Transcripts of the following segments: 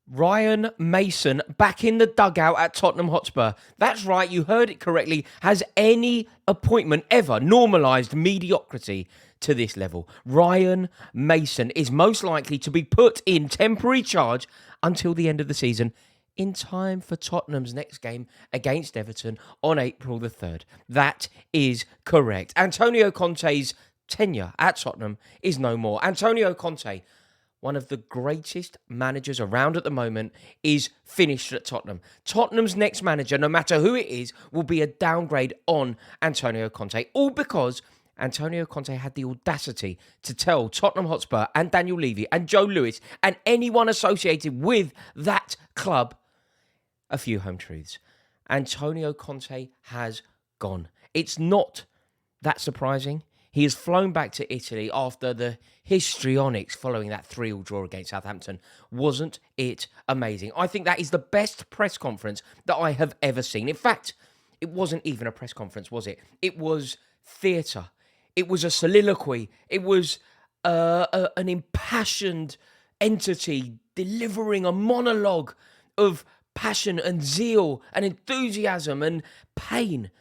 Ryan Mason back in the dugout at Tottenham Hotspur. That's right, you heard it correctly. Has any appointment ever normalised mediocrity to this level? Ryan Mason is most likely to be put in temporary charge until the end of the season, in time for Tottenham's next game against Everton on April the 3rd. That is correct. Antonio Conte's tenure at Tottenham is no more. Antonio Conte, one of the greatest managers around at the moment, is finished at Tottenham. Tottenham's next manager, no matter who it is, will be a downgrade on Antonio Conte. All because Antonio Conte had the audacity to tell Tottenham Hotspur and Daniel Levy and Joe Lewis and anyone associated with that club a few home truths. Antonio Conte has gone. It's not that surprising. He has flown back to Italy after the histrionics following that 3-3 draw against Southampton. Wasn't it amazing? I think that is the best press conference that I have ever seen. In fact, it wasn't even a press conference, was it? It was theatre. It was a soliloquy. It was an impassioned entity delivering a monologue of passion and zeal and enthusiasm and pain.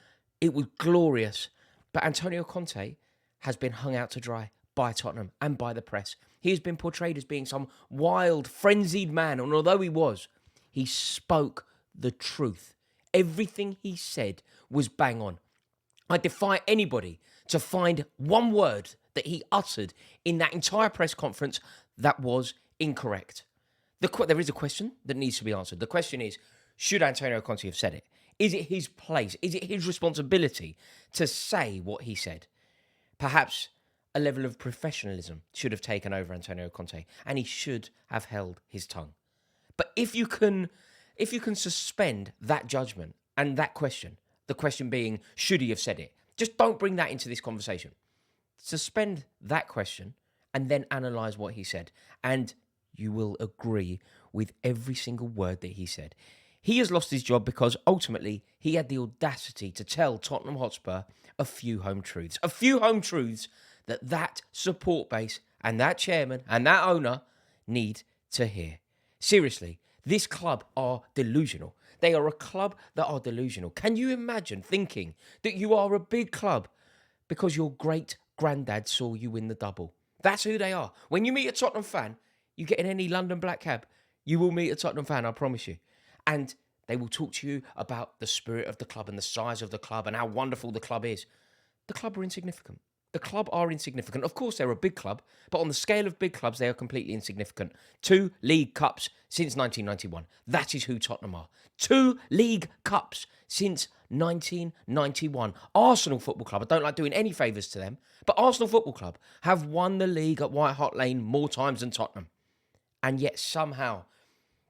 It was glorious. But Antonio Conte has been hung out to dry by Tottenham and by the press. He has been portrayed as being some wild, frenzied man, and although he was, he spoke the truth. Everything he said was bang on. I defy anybody to find one word that he uttered in that entire press conference that was incorrect. There is a question that needs to be answered. The question is, should Antonio Conte have said it? Is it his place? Is it his responsibility to say what he said? Perhaps a level of professionalism should have taken over Antonio Conte, and he should have held his tongue. But if you can suspend that judgment and that question, the question being, should he have said it? Just don't bring that into this conversation. Suspend that question and then analyse what he said. And you will agree with every single word that he said. He has lost his job because ultimately he had the audacity to tell Tottenham Hotspur a few home truths. A few home truths that support base and that chairman and that owner need to hear. Seriously, this club are delusional. They are a club that are delusional. Can you imagine thinking that you are a big club because your great granddad saw you win the double? That's who they are. When you meet a Tottenham fan, you get in any London black cab, you will meet a Tottenham fan, I promise you. And they will talk to you about the spirit of the club and the size of the club and how wonderful the club is. The club are insignificant. The club are insignificant. Of course, they're a big club, but on the scale of big clubs, they are completely insignificant. 2 League Cups since 1991. That is who Tottenham are. 2 League Cups since 1991. Arsenal Football Club, I don't like doing any favours to them, but Arsenal Football Club have won the league at White Hart Lane more times than Tottenham. And yet somehow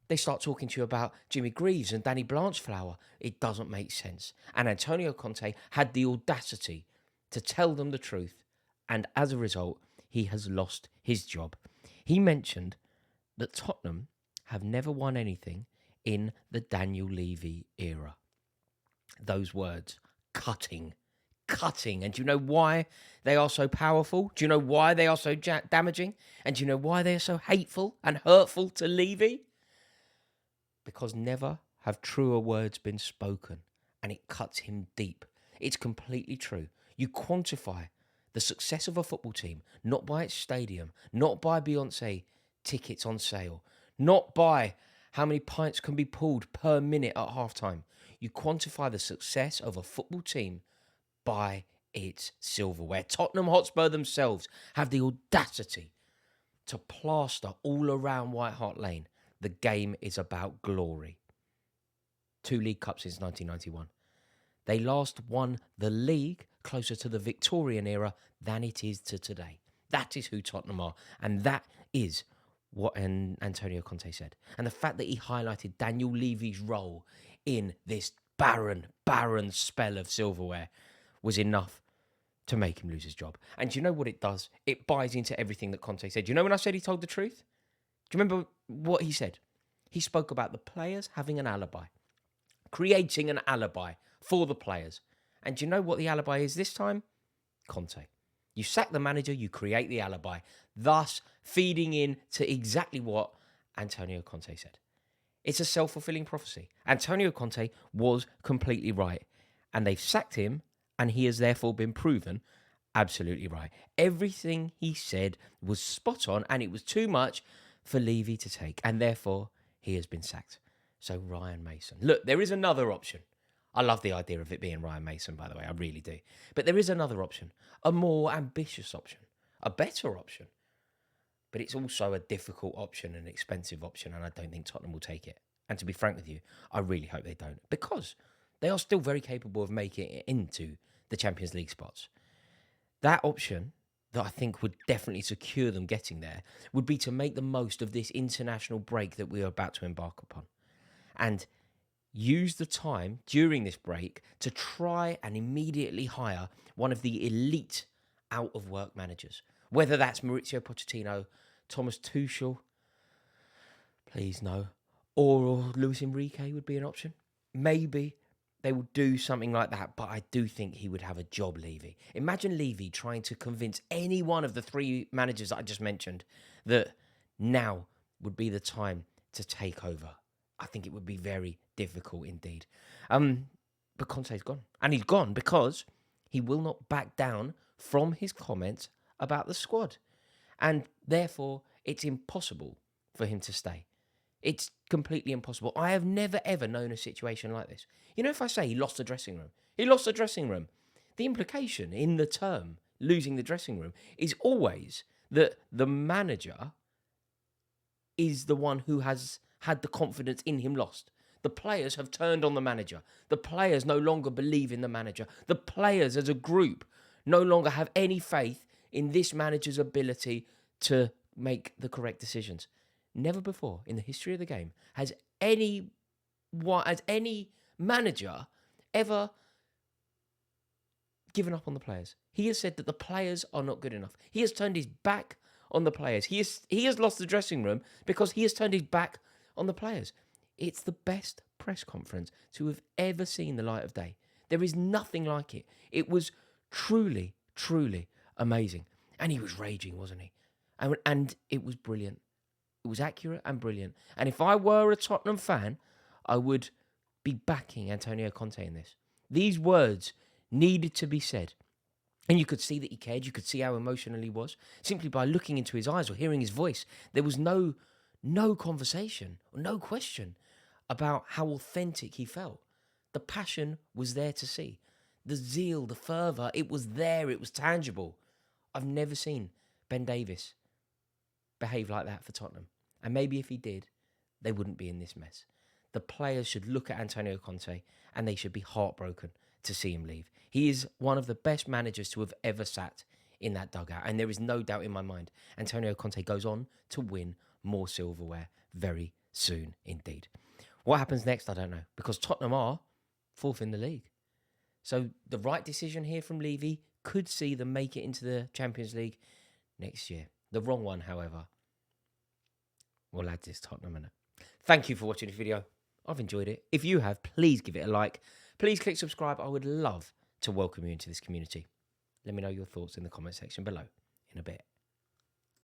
they start talking to you about Jimmy Greaves and Danny Blanchflower. It doesn't make sense. And Antonio Conte had the audacity to tell them the truth. And as a result, he has lost his job. He mentioned that Tottenham have never won anything in the Daniel Levy era. Those words, cutting. And do you know why they are so powerful? Do you know why they are so damaging? And do you know why they are so hateful and hurtful to Levy? Because never have truer words been spoken, and it cuts him deep. It's completely true. You quantify the success of a football team not by its stadium, not by Beyonce tickets on sale, not by how many pints can be pulled per minute at halftime. You quantify the success of a football team by its silverware. Tottenham Hotspur themselves have the audacity to plaster all around White Hart Lane. The game is about glory. 2 League Cups since 1991. They last won the league closer to the Victorian era than it is to today. That is who Tottenham are. And that is what Antonio Conte said. And the fact that he highlighted Daniel Levy's role in this barren spell of silverware was enough to make him lose his job. And do you know what it does? It buys into everything that Conte said. Do you know when I said he told the truth? Do you remember what he said? He spoke about the players having an alibi, creating an alibi for the players. And do you know what the alibi is this time? Conte. You sack the manager, you create the alibi, thus feeding in to exactly what Antonio Conte said. It's a self-fulfilling prophecy. Antonio Conte was completely right. And they've sacked him, and he has therefore been proven absolutely right. Everything he said was spot on, and it was too much for Levy to take. And therefore, he has been sacked. So Ryan Mason. Look, there is another option. I love the idea of it being Ryan Mason, by the way. I really do. But there is another option. A more ambitious option. A better option. But it's also a difficult option, an expensive option, and I don't think Tottenham will take it. And to be frank with you, I really hope they don't. Because they are still very capable of making it into the Champions League spots. That option that I think would definitely secure them getting there would be to make the most of this international break that we are about to embark upon. And use the time during this break to try and immediately hire one of the elite out-of-work managers. Whether that's Mauricio Pochettino, Thomas Tuchel, please no, or Luis Enrique would be an option. Maybe they will do something like that, but I do think he would have a job, Levy. Imagine Levy trying to convince any one of the three managers that I just mentioned that now would be the time to take over. I think it would be very difficult indeed. But Conte's gone. And he's gone because he will not back down from his comments about the squad. And therefore, it's impossible for him to stay. It's completely impossible. I have never, ever known a situation like this. You know, if I say he lost the dressing room, he lost the dressing room. The implication in the term losing the dressing room is always that the manager is the one who has had the confidence in him lost. The players have turned on the manager. The players no longer believe in the manager. The players as a group no longer have any faith in this manager's ability to make the correct decisions. Never before in the history of the game has any manager ever given up on the players. He has said that the players are not good enough. He has turned his back on the players. He has lost the dressing room because he has turned his back on the players. It's the best press conference to have ever seen the light of day. There is nothing like it. It was truly, truly amazing. And he was raging, wasn't he? And it was brilliant. It was accurate and brilliant. And if I were a Tottenham fan, I would be backing Antonio Conte in this. These words needed to be said. And you could see that he cared. You could see how emotional he was. Simply by looking into his eyes or hearing his voice, there was no conversation, or no question about how authentic he felt. The passion was there to see. The zeal, the fervour, it was there. It was tangible. I've never seen Ben Davies behave like that for Tottenham. And maybe if he did, they wouldn't be in this mess. The players should look at Antonio Conte and they should be heartbroken to see him leave. He is one of the best managers to have ever sat in that dugout. And there is no doubt in my mind, Antonio Conte goes on to win more silverware very soon indeed. What happens next, I don't know, because Tottenham are fourth in the league. So the right decision here from Levy could see them make it into the Champions League next year. The wrong one, however, well, lads, it's Tottenham, innit? Thank you for watching this video. I've enjoyed it. If you have, please give it a like. Please click subscribe. I would love to welcome you into this community. Let me know your thoughts in the comment section below in a bit.